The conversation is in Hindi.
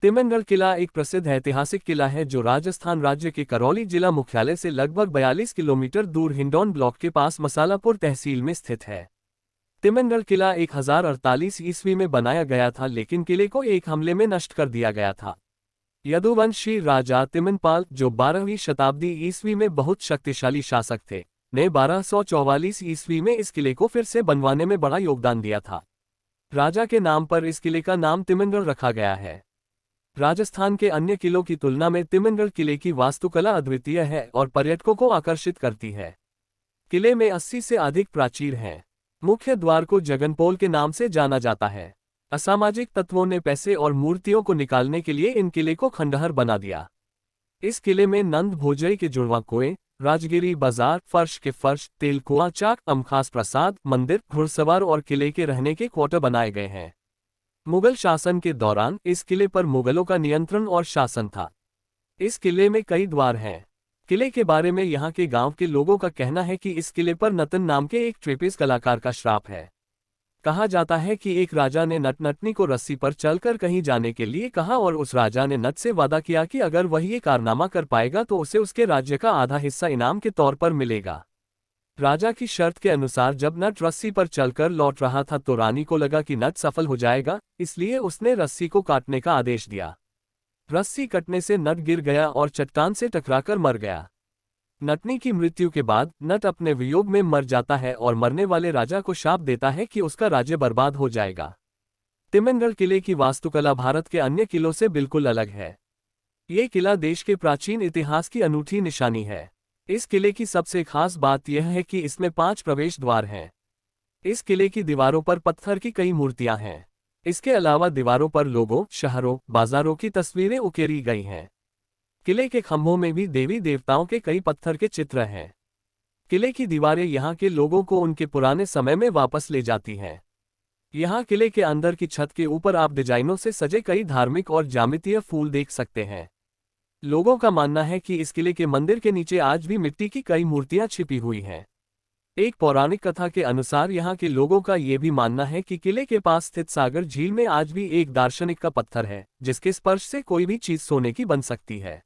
तिमनगढ़ किला एक प्रसिद्ध ऐतिहासिक किला है जो राजस्थान राज्य के करौली जिला मुख्यालय से लगभग 42 किलोमीटर दूर हिंडौन ब्लॉक के पास मसालापुर तहसील में स्थित है। तिमनगढ़ किला 1048 ईस्वी में बनाया गया था, लेकिन किले को एक हमले में नष्ट कर दिया गया था। यदुवंशी राजा तिमनपाल, जो 12वीं शताब्दी ईस्वी में बहुत शक्तिशाली शासक थे, ने 1244 ईस्वी में इस किले को फिर से बनवाने में बड़ा योगदान दिया था। राजा के नाम पर इस किले का नाम तिमनगढ़ रखा गया है। राजस्थान के अन्य किलों की तुलना में तिमनगढ़ किले की वास्तुकला अद्वितीय है और पर्यटकों को आकर्षित करती है। किले में 80 से अधिक प्राचीर हैं। मुख्य द्वार को जगनपोल के नाम से जाना जाता है। असामाजिक तत्वों ने पैसे और मूर्तियों को निकालने के लिए इन किले को खंडहर बना दिया। इस किले में नंद भोजई के जुड़वा कुएं, राजगिरी बाजार, फर्श के फर्श, तेल कुआं, चाक, अमखास प्रसाद, मंदिर, घुड़सवार और किले के रहने के क्वार्टर बनाए गए हैं। मुगल शासन के दौरान इस किले पर मुगलों का नियंत्रण और शासन था। इस किले में कई द्वार हैं। किले के बारे में यहाँ के गांव के लोगों का कहना है कि इस किले पर नतन नाम के एक ट्रेपेज कलाकार का श्राप है। कहा जाता है कि एक राजा ने नटनटनी को रस्सी पर चलकर कहीं जाने के लिए कहा और उस राजा ने नट से वादा किया कि अगर वह ये कारनामा कर पाएगा तो उसे उसके राज्य का आधा हिस्सा इनाम के तौर पर मिलेगा। राजा की शर्त के अनुसार जब नट रस्सी पर चलकर लौट रहा था तो रानी को लगा कि नट सफल हो जाएगा, इसलिए उसने रस्सी को काटने का आदेश दिया। रस्सी कटने से नट गिर गया और चट्टान से टकराकर मर गया। नटनी की मृत्यु के बाद नट अपने वियोग में मर जाता है और मरने वाले राजा को शाप देता है कि उसका राज्य बर्बाद हो जाएगा। तिमनगढ़ किले की वास्तुकला भारत के अन्य किलों से बिल्कुल अलग है। ये किला देश के प्राचीन इतिहास की अनूठी निशानी है। इस किले की सबसे खास बात यह है कि इसमें 5 प्रवेश द्वार हैं। इस किले की दीवारों पर पत्थर की कई मूर्तियां हैं। इसके अलावा दीवारों पर लोगों, शहरों, बाजारों की तस्वीरें उकेरी गई हैं। किले के खंभों में भी देवी देवताओं के कई पत्थर के चित्र हैं। किले की दीवारें यहाँ के लोगों को उनके पुराने समय में वापस ले जाती हैं। यहाँ किले के अंदर की छत के ऊपर आप डिजाइनों से सजे कई धार्मिक और ज्यामितीय फूल देख सकते हैं। लोगों का मानना है कि इस किले के मंदिर के नीचे आज भी मिट्टी की कई मूर्तियां छिपी हुई हैं। एक पौराणिक कथा के अनुसार यहाँ के लोगों का ये भी मानना है कि किले के पास स्थित सागर झील में आज भी एक दार्शनिक का पत्थर है, जिसके स्पर्श से कोई भी चीज सोने की बन सकती है।